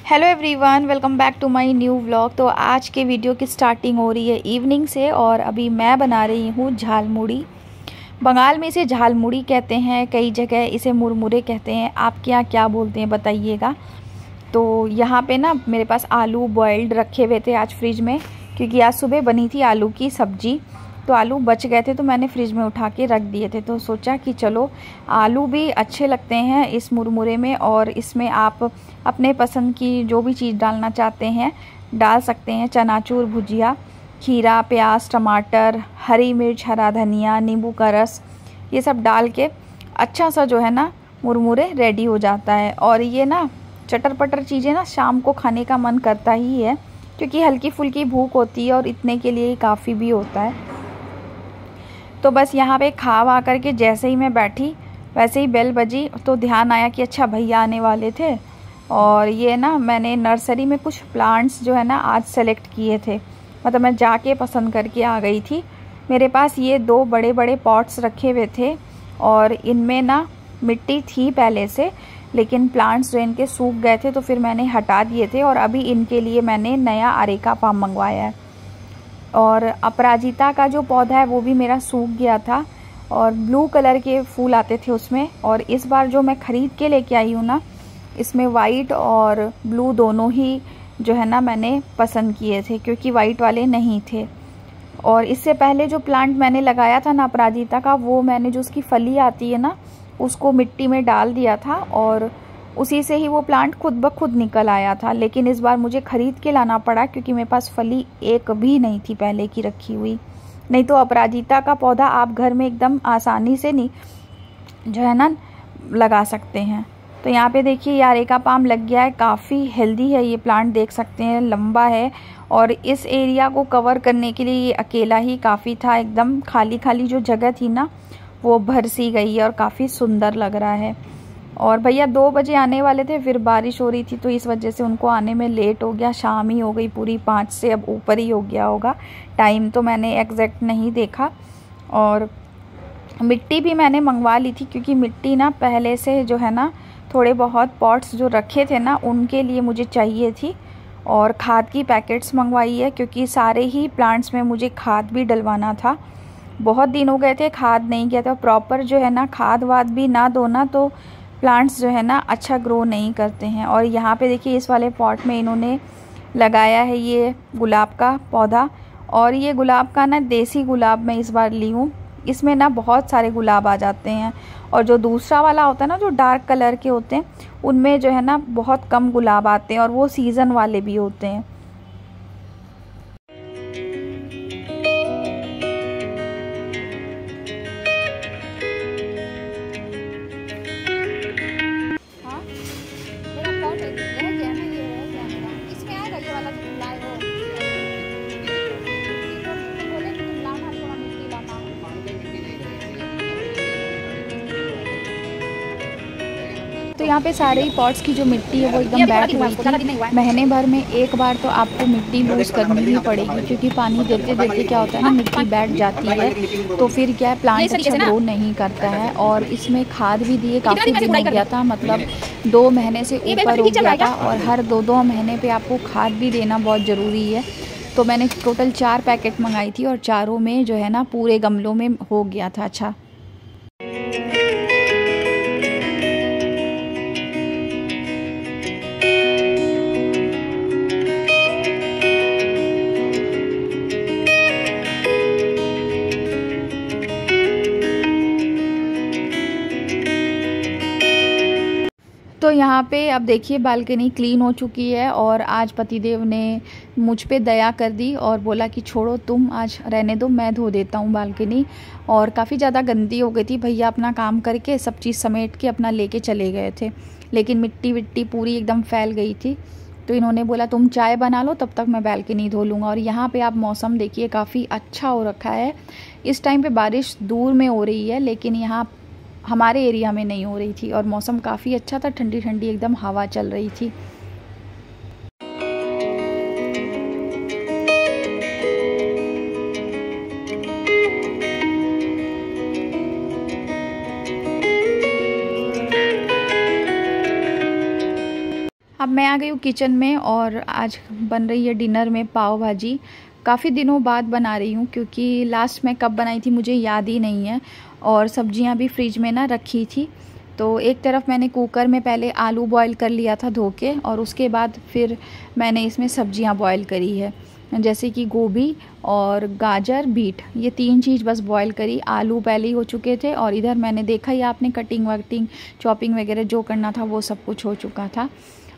Hello everyone, welcome back to my new vlog. तो आज के वीडियो की स्टार्टिंग हो रही है इवनिंग से और अभी मैं बना रही हूँ झालमुड़ी। बंगाल में इसे झालमुड़ी कहते हैं, कई जगह इसे मुरमुरे कहते हैं। आपके यहाँ क्या बोलते हैं बताइएगा। तो यहाँ पे ना मेरे पास आलू बॉइल्ड रखे हुए थे आज फ्रिज में, क्योंकि आज सुबह बनी थी आलू की सब्जी। तो आलू बच गए थे तो मैंने फ्रिज में उठा के रख दिए थे। तो सोचा कि चलो आलू भी अच्छे लगते हैं इस मुरमुरे में, और इसमें आप अपने पसंद की जो भी चीज़ डालना चाहते हैं डाल सकते हैं। चनाचूर, भुजिया, खीरा, प्याज, टमाटर, हरी मिर्च, हरा धनिया, नींबू का रस, ये सब डाल के अच्छा सा जो है ना मुरमुरे रेडी हो जाता है। और ये ना चटर पटर चीज़ें ना शाम को खाने का मन करता ही है, क्योंकि हल्की फुल्की भूख होती है और इतने के लिए काफ़ी भी होता है। तो बस यहाँ पे खा वा करके जैसे ही मैं बैठी वैसे ही बेल बजी तो ध्यान आया कि अच्छा भैया आने वाले थे। और ये ना मैंने नर्सरी में कुछ प्लांट्स जो है ना आज सेलेक्ट किए थे, मतलब मैं जाके पसंद करके आ गई थी। मेरे पास ये 2 बड़े बड़े पॉट्स रखे हुए थे और इनमें ना मिट्टी थी पहले से, लेकिन प्लांट्स जो इनके सूख गए थे तो फिर मैंने हटा दिए थे। और अभी इनके लिए मैंने नया अरेका पाम मंगवाया है। और अपराजिता का जो पौधा है वो भी मेरा सूख गया था और ब्लू कलर के फूल आते थे उसमें। और इस बार जो मैं ख़रीद के लेके आई हूँ ना, इसमें वाइट और ब्लू दोनों ही जो है ना मैंने पसंद किए थे, क्योंकि वाइट वाले नहीं थे। और इससे पहले जो प्लांट मैंने लगाया था ना अपराजिता का, वो मैंने जो उसकी फली आती है ना उसको मिट्टी में डाल दिया था और उसी से ही वो प्लांट खुद ब खुद निकल आया था। लेकिन इस बार मुझे ख़रीद के लाना पड़ा, क्योंकि मेरे पास फली एक भी नहीं थी पहले की रखी हुई। नहीं तो अपराजिता का पौधा आप घर में एकदम आसानी से नहीं जो है ना लगा सकते हैं। तो यहाँ पे देखिए यार अरेका पाम लग गया है, काफ़ी हेल्दी है ये प्लांट, देख सकते हैं लंबा है। और इस एरिया को कवर करने के लिए ये अकेला ही काफ़ी था। एकदम खाली खाली जो जगह थी ना वो भर सी गई है और काफ़ी सुंदर लग रहा है। और भैया 2 बजे आने वाले थे, फिर बारिश हो रही थी तो इस वजह से उनको आने में लेट हो गया। शाम ही हो गई पूरी, 5 से अब ऊपर ही हो गया होगा। टाइम तो मैंने एग्जैक्ट नहीं देखा। और मिट्टी भी मैंने मंगवा ली थी, क्योंकि मिट्टी ना पहले से जो है ना थोड़े बहुत पॉट्स जो रखे थे ना उनके लिए मुझे चाहिए थी। और खाद की पैकेट्स मंगवाई है, क्योंकि सारे ही प्लांट्स में मुझे खाद भी डलवाना था। बहुत दिन हो गए थे खाद नहीं किया था। प्रॉपर जो है ना खाद वाद भी ना दो ना तो प्लांट्स जो है ना अच्छा ग्रो नहीं करते हैं। और यहाँ पे देखिए इस वाले पॉट में इन्होंने लगाया है ये गुलाब का पौधा। और ये गुलाब का ना देसी गुलाब मैं इस बार ली हूँ। इसमें ना बहुत सारे गुलाब आ जाते हैं, और जो दूसरा वाला होता है ना जो डार्क कलर के होते हैं उनमें जो है ना बहुत कम गुलाब आते हैं, और वो सीज़न वाले भी होते हैं। तो यहाँ पे सारे ही पॉट्स की जो मिट्टी है वो एकदम बैठ हुई थी। महीने भर में एक बार तो आपको मिट्टी लूज़ करनी ही पड़ेगी, क्योंकि पानी देते देते क्या होता है ना मिट्टी बैठ जाती है तो फिर क्या है प्लांट अच्छा ग्रो नहीं करता है। और इसमें खाद भी दिए काफ़ी दिन हो गया था, मतलब 2 महीने से ऊपर हो गया था। और हर 2-2 महीने पे आपको खाद भी देना बहुत ज़रूरी है। तो मैंने टोटल 4 पैकेट मंगाई थी और चारों में जो है ना पूरे गमलों में हो गया था अच्छा। तो यहाँ पे अब देखिए बालकनी क्लीन हो चुकी है, और आज पतिदेव ने मुझ पे दया कर दी और बोला कि छोड़ो तुम आज रहने दो, मैं धो देता हूँ बालकनी। और काफ़ी ज़्यादा गंदी हो गई थी। भैया अपना काम करके सब चीज़ समेट के अपना लेके चले गए थे, लेकिन मिट्टी विट्टी पूरी एकदम फैल गई थी। तो इन्होंने बोला तुम चाय बना लो, तब तक मैं बालकनी धो लूँगा। और यहाँ पे आप मौसम देखिए काफ़ी अच्छा हो रखा है। इस टाइम पे बारिश दूर में हो रही है, लेकिन यहाँ हमारे एरिया में नहीं हो रही थी। और मौसम काफ़ी अच्छा था, ठंडी ठंडी एकदम हवा चल रही थी। अब मैं आ गई हूँ किचन में और आज बन रही है डिनर में पाव भाजी। काफ़ी दिनों बाद बना रही हूँ क्योंकि लास्ट मैं कब बनाई थी मुझे याद ही नहीं है, और सब्जियाँ भी फ्रिज में ना रखी थी। तो एक तरफ मैंने कुकर में पहले आलू बॉईल कर लिया था धो के, और उसके बाद फिर मैंने इसमें सब्जियाँ बॉईल करी है, जैसे कि गोभी और गाजर, बीट, ये 3 चीज़ बस बॉईल करी। आलू पहले ही हो चुके थे और इधर मैंने देखा ही आपने कटिंग वटिंग चॉपिंग वगैरह जो करना था वो सब कुछ हो चुका था।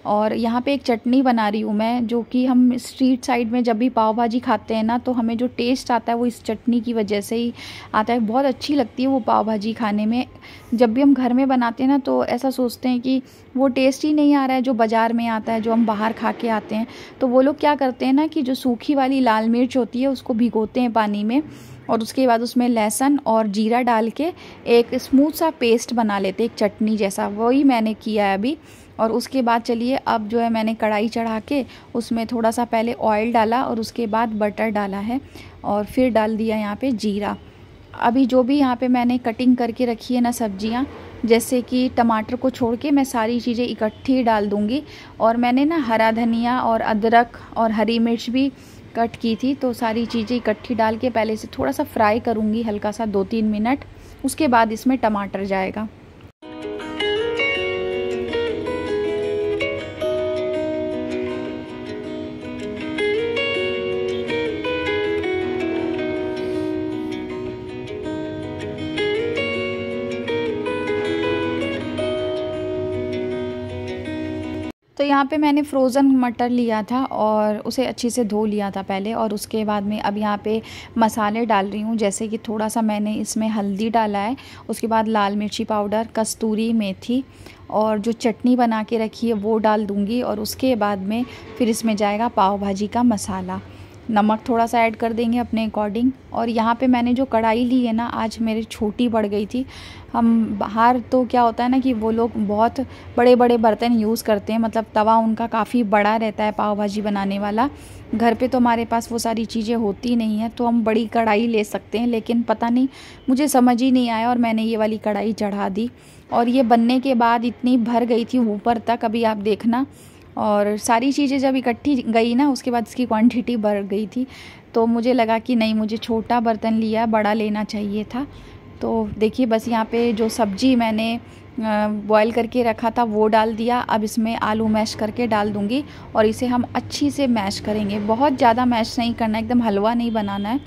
और यहाँ पे एक चटनी बना रही हूँ मैं, जो कि हम स्ट्रीट साइड में जब भी पाव भाजी खाते हैं ना तो हमें जो टेस्ट आता है वो इस चटनी की वजह से ही आता है। बहुत अच्छी लगती है वो पाव भाजी खाने में। जब भी हम घर में बनाते हैं ना तो ऐसा सोचते हैं कि वो टेस्ट ही नहीं आ रहा है जो बाज़ार में आता है, जो हम बाहर खा के आते हैं। तो वो लोग क्या करते हैं ना कि जो सूखी वाली लाल मिर्च होती है उसको भिगोते हैं पानी में, और उसके बाद उसमें लहसुन और जीरा डाल के एक स्मूथ सा पेस्ट बना लेते हैं, एक चटनी जैसा। वही मैंने किया है अभी। और उसके बाद चलिए अब जो है मैंने कढ़ाई चढ़ा के उसमें थोड़ा सा पहले ऑयल डाला और उसके बाद बटर डाला है, और फिर डाल दिया यहाँ पे जीरा। अभी जो भी यहाँ पे मैंने कटिंग करके रखी है ना सब्जियाँ, जैसे कि टमाटर को छोड़ के मैं सारी चीज़ें इकट्ठी डाल दूँगी। और मैंने ना हरा धनिया और अदरक और हरी मिर्च भी कट की थी, तो सारी चीज़ें इकट्ठी डाल के पहले से थोड़ा सा फ्राई करूँगी हल्का सा 2-3 मिनट। उसके बाद इसमें टमाटर जाएगा। तो यहाँ पे मैंने फ्रोज़न मटर लिया था और उसे अच्छे से धो लिया था पहले, और उसके बाद में अब यहाँ पे मसाले डाल रही हूँ। जैसे कि थोड़ा सा मैंने इसमें हल्दी डाला है, उसके बाद लाल मिर्ची पाउडर, कस्तूरी मेथी, और जो चटनी बना के रखी है वो डाल दूँगी। और उसके बाद में फिर इसमें जाएगा पाव भाजी का मसाला। नमक थोड़ा सा ऐड कर देंगे अपने अकॉर्डिंग। और यहाँ पे मैंने जो कढ़ाई ली है ना, आज मेरी छोटी पड़ गई थी। हम बाहर तो क्या होता है ना कि वो लोग बहुत बड़े बड़े बर्तन यूज़ करते हैं, मतलब तवा उनका काफ़ी बड़ा रहता है पाव भाजी बनाने वाला। घर पे तो हमारे पास वो सारी चीज़ें होती नहीं है, तो हम बड़ी कढ़ाई ले सकते हैं, लेकिन पता नहीं मुझे समझ ही नहीं आया और मैंने ये वाली कढ़ाई चढ़ा दी। और ये बनने के बाद इतनी भर गई थी ऊपर तक, अभी आप देखना। और सारी चीज़ें जब इकट्ठी गई ना उसके बाद इसकी क्वांटिटी बढ़ गई थी, तो मुझे लगा कि नहीं, मुझे छोटा बर्तन लिया, बड़ा लेना चाहिए था। तो देखिए बस यहाँ पे जो सब्जी मैंने बॉईल करके रखा था वो डाल दिया। अब इसमें आलू मैश करके डाल दूँगी और इसे हम अच्छी से मैश करेंगे। बहुत ज़्यादा मैश नहीं करना, एकदम हलवा नहीं बनाना है।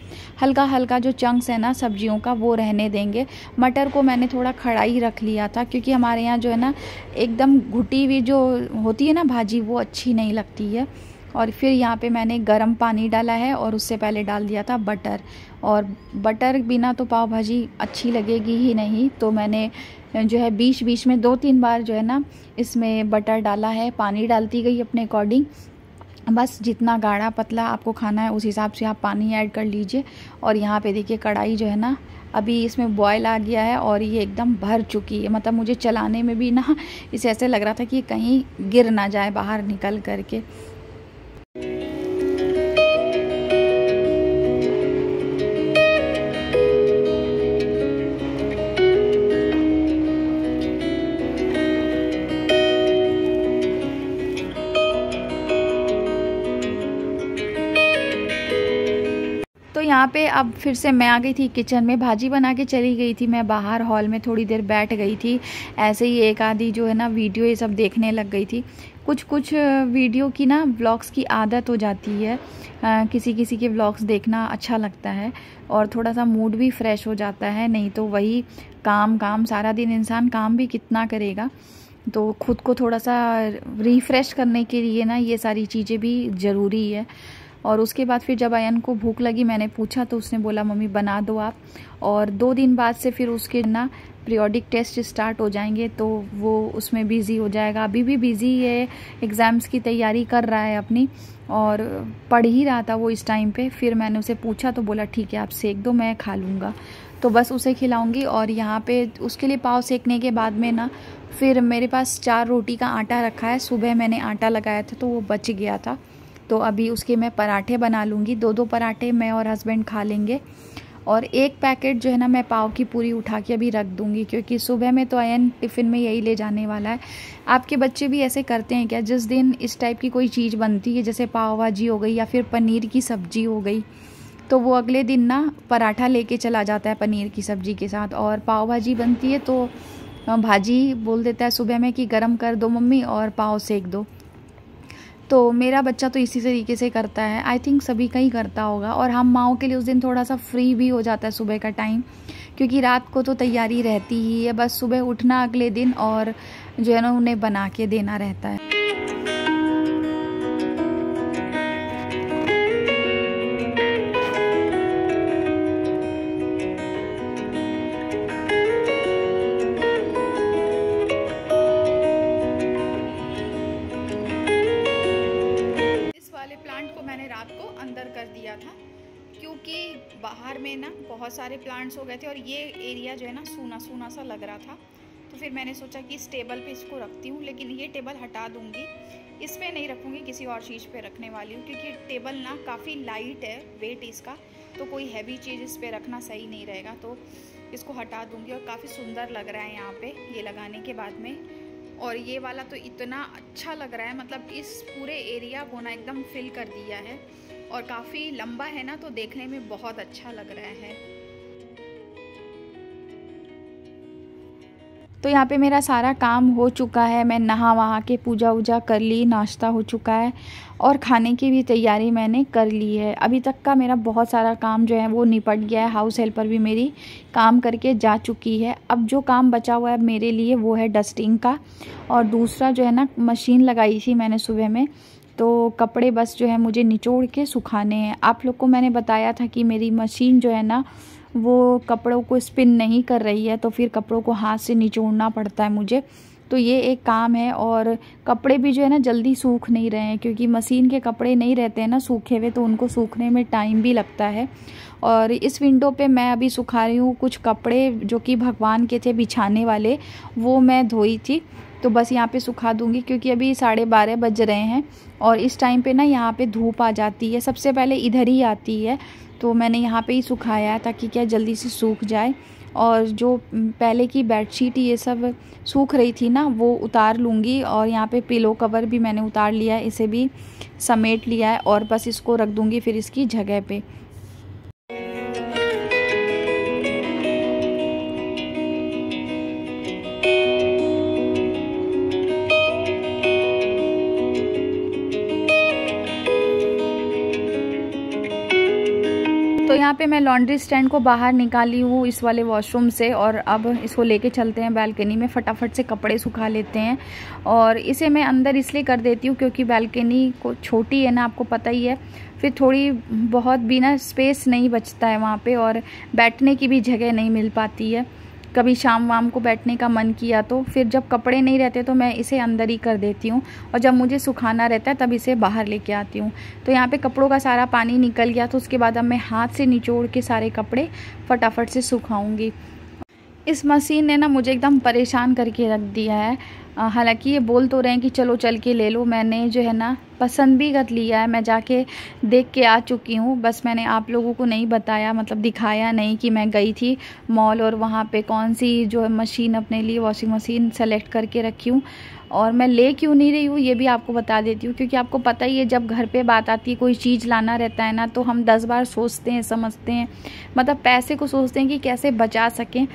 हल्का हल्का जो चंक्स है ना सब्जियों का वो रहने देंगे। मटर को मैंने थोड़ा खड़ा ही रख लिया था, क्योंकि हमारे यहाँ जो है ना एकदम घुटी हुई जो होती है ना भाजी, वो अच्छी नहीं लगती है। और फिर यहाँ पे मैंने गर्म पानी डाला है और उससे पहले डाल दिया था बटर। और बटर बिना तो पाव भाजी अच्छी लगेगी ही नहीं, तो मैंने जो है बीच बीच में 2-3 बार जो है ना इसमें बटर डाला है। पानी डालती गई अपने अकॉर्डिंग, बस जितना गाढ़ा पतला आपको खाना है उस हिसाब से आप पानी ऐड कर लीजिए। और यहाँ पे देखिए कढ़ाई जो है ना अभी इसमें बॉयल आ गया है और ये एकदम भर चुकी है। मतलब मुझे चलाने में भी ना इसे ऐसे लग रहा था कि कहीं गिर ना जाए बाहर निकल करके। तो यहाँ पे अब फिर से मैं आ गई थी किचन में, भाजी बना के चली गई थी। मैं बाहर हॉल में थोड़ी देर बैठ गई थी, ऐसे ही एक आधी जो है ना वीडियो ये सब देखने लग गई थी। कुछ वीडियो की ना व्लॉग्स की आदत हो जाती है, किसी किसी के व्लॉग्स देखना अच्छा लगता है और थोड़ा सा मूड भी फ्रेश हो जाता है। नहीं तो वही काम काम सारा दिन इंसान काम भी कितना करेगा, तो खुद को थोड़ा सा रिफ़्रेश करने के लिए ना ये सारी चीज़ें भी ज़रूरी है। और उसके बाद फिर जब अयन को भूख लगी, मैंने पूछा तो उसने बोला मम्मी बना दो आप। और 2 दिन बाद से फिर उसके ना पीरियोडिक टेस्ट स्टार्ट हो जाएंगे, तो वो उसमें बिज़ी हो जाएगा। अभी भी बिज़ी है, एग्ज़ाम्स की तैयारी कर रहा है अपनी, और पढ़ ही रहा था वो इस टाइम पे। फिर मैंने उसे पूछा तो बोला ठीक है आप सेक दो, मैं खा लूँगा। तो बस उसे खिलाऊँगी। और यहाँ पे उसके लिए पाव सेकने के बाद में ना फिर मेरे पास 4 रोटी का आटा रखा है। सुबह मैंने आटा लगाया था तो वो बच गया था, तो अभी उसके मैं पराठे बना लूँगी। 2-2 पराठे मैं और हस्बैंड खा लेंगे। और एक पैकेट जो है ना मैं पाव की पूरी उठा के अभी रख दूँगी, क्योंकि सुबह में तो अयन टिफ़िन में यही ले जाने वाला है। आपके बच्चे भी ऐसे करते हैं क्या? जिस दिन इस टाइप की कोई चीज़ बनती है, जैसे पाव भाजी हो गई या फिर पनीर की सब्ज़ी हो गई, तो वो अगले दिन ना पराठा लेके चला जाता है पनीर की सब्ज़ी के साथ। और पाव भाजी बनती है तो भाजी बोल देता है सुबह में कि गरम कर दो मम्मी और पाव सेक दो। तो मेरा बच्चा तो इसी तरीके से करता है। आई थिंक सभी का ही करता होगा। और हम माँओं के लिए उस दिन थोड़ा सा फ्री भी हो जाता है सुबह का टाइम, क्योंकि रात को तो तैयारी रहती ही है, बस सुबह उठना अगले दिन और जो है ना उन्हें बना के देना रहता है। प्लांट को मैंने रात को अंदर कर दिया था, क्योंकि बाहर में ना बहुत सारे प्लांट्स हो गए थे और ये एरिया जो है ना सूना सूना सा लग रहा था। तो फिर मैंने सोचा कि इस टेबल पे इसको रखती हूँ, लेकिन ये टेबल हटा दूँगी, इस पर नहीं रखूँगी, किसी और चीज़ पे रखने वाली हूँ, क्योंकि टेबल ना काफ़ी लाइट है वेट इसका, तो कोई हैवी चीज़ इस पर रखना सही नहीं रहेगा। तो इसको हटा दूँगी। और काफ़ी सुंदर लग रहा है यहाँ पे ये लगाने के बाद में। और ये वाला तो इतना अच्छा लग रहा है, मतलब इस पूरे एरिया को ना एकदम फिल कर दिया है और काफ़ी लंबा है ना, तो देखने में बहुत अच्छा लग रहा है। तो यहाँ पे मेरा सारा काम हो चुका है। मैं नहा वहा के पूजा वूजा कर ली, नाश्ता हो चुका है और खाने की भी तैयारी मैंने कर ली है। अभी तक का मेरा बहुत सारा काम जो है वो निपट गया है। हाउस हेल्पर भी मेरी काम करके जा चुकी है। अब जो काम बचा हुआ है मेरे लिए वो है डस्टिंग का, और दूसरा जो है ना मशीन लगाई थी मैंने सुबह में, तो कपड़े बस जो है मुझे निचोड़ के सुखाने हैं। आप लोग को मैंने बताया था कि मेरी मशीन जो है ना वो कपड़ों को स्पिन नहीं कर रही है, तो फिर कपड़ों को हाथ से निचोड़ना पड़ता है मुझे। तो ये एक काम है। और कपड़े भी जो है ना जल्दी सूख नहीं रहे हैं, क्योंकि मशीन के कपड़े नहीं रहते हैं ना सूखे हुए, तो उनको सूखने में टाइम भी लगता है। और इस विंडो पे मैं अभी सुखा रही हूँ कुछ कपड़े जो कि भगवान के थे बिछाने वाले, वो मैं धोई थी, तो बस यहाँ पे सुखा दूँगी, क्योंकि अभी 12:30 बज रहे हैं और इस टाइम पे ना यहाँ पे धूप आ जाती है, सबसे पहले इधर ही आती है। तो मैंने यहाँ पे ही सुखाया है ताकि क्या जल्दी से सूख जाए। और जो पहले की बेडशीट ये सब सूख रही थी ना वो उतार लूँगी। और यहाँ पे पिलो कवर भी मैंने उतार लिया है, इसे भी समेट लिया है और बस इसको रख दूँगी फिर इसकी जगह पे। तो यहाँ पे मैं लॉन्ड्री स्टैंड को बाहर निकाली हूँ इस वाले वॉशरूम से, और अब इसको लेके चलते हैं बालकनी में, फटाफट से कपड़े सुखा लेते हैं। और इसे मैं अंदर इसलिए कर देती हूँ क्योंकि बालकनी को छोटी है ना, आपको पता ही है, फिर थोड़ी बहुत भी ना स्पेस नहीं बचता है वहाँ पे, और बैठने की भी जगह नहीं मिल पाती है। कभी शाम वाम को बैठने का मन किया तो फिर जब कपड़े नहीं रहते तो मैं इसे अंदर ही कर देती हूँ, और जब मुझे सुखाना रहता है तब इसे बाहर लेके आती हूँ। तो यहाँ पे कपड़ों का सारा पानी निकल गया, तो उसके बाद अब मैं हाथ से निचोड़ के सारे कपड़े फटाफट से सुखाऊंगी। इस मशीन ने ना मुझे एकदम परेशान करके रख दिया है। हालांकि ये बोल तो रहे हैं कि चलो चल के ले लो, मैंने जो है ना पसंद भी कर लिया है, मैं जाके देख के आ चुकी हूँ। बस मैंने आप लोगों को नहीं बताया, मतलब दिखाया नहीं कि मैं गई थी मॉल और वहाँ पे कौन सी जो है मशीन अपने लिए वॉशिंग मशीन सेलेक्ट करके रखी हूँ, और मैं ले क्यों नहीं रही हूँ ये भी आपको बता देती हूँ। क्योंकि आपको पता ही है जब घर पे बात आती है, कोई चीज़ लाना रहता है ना, तो हम 10 बार सोचते हैं, समझते हैं, मतलब पैसे को सोचते हैं कि कैसे बचा सकें।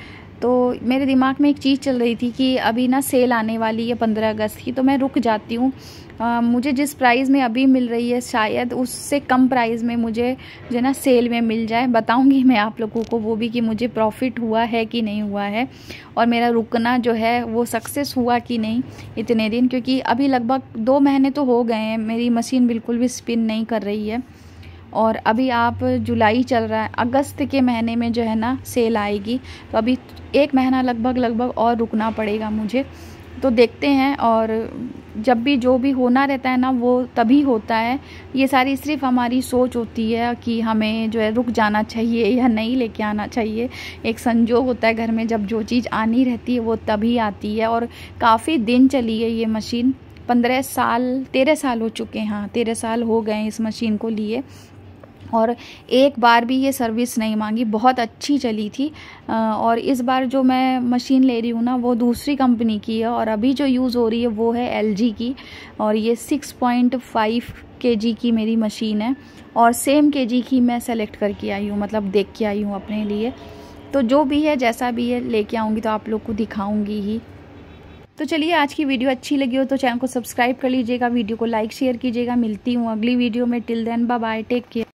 तो मेरे दिमाग में एक चीज़ चल रही थी कि अभी ना सेल आने वाली है 15 अगस्त की, तो मैं रुक जाती हूँ। मुझे जिस प्राइस में अभी मिल रही है शायद उससे कम प्राइस में मुझे जो है ना सेल में मिल जाए। बताऊंगी मैं आप लोगों को वो भी कि मुझे प्रॉफिट हुआ है कि नहीं हुआ है, और मेरा रुकना जो है वो सक्सेस हुआ कि नहीं इतने दिन। क्योंकि अभी लगभग 2 महीने तो हो गए हैं मेरी मशीन बिल्कुल भी स्पिन नहीं कर रही है, और अभी आप जुलाई चल रहा है, अगस्त के महीने में जो है ना सेल आएगी, तो अभी 1 महीना लगभग और रुकना पड़ेगा मुझे। तो देखते हैं, और जब भी जो भी होना रहता है ना वो तभी होता है। ये सारी सिर्फ हमारी सोच होती है कि हमें जो है रुक जाना चाहिए या नहीं लेके आना चाहिए। एक संजोग होता है घर में, जब जो चीज़ आनी रहती है वो तभी आती है। और काफ़ी दिन चली है ये मशीन, 13 साल हो चुके हैं। हाँ, 13 साल हो गए इस मशीन को लिए। और एक बार भी ये सर्विस नहीं मांगी, बहुत अच्छी चली थी। और इस बार जो मैं मशीन ले रही हूँ ना वो दूसरी कंपनी की है, और अभी जो यूज़ हो रही है वो है LG की, और ये 6.5 kg की मेरी मशीन है, और सेम kg की मैं सेलेक्ट करके आई हूँ, मतलब देख के आई हूँ अपने लिए। तो जो भी है जैसा भी है लेके आऊँगी तो आप लोग को दिखाऊँगी ही। तो चलिए, आज की वीडियो अच्छी लगी हो तो चैनल को सब्सक्राइब कर लीजिएगा, वीडियो को लाइक शेयर कीजिएगा। मिलती हूँ अगली वीडियो में। Till then bye bye, take care.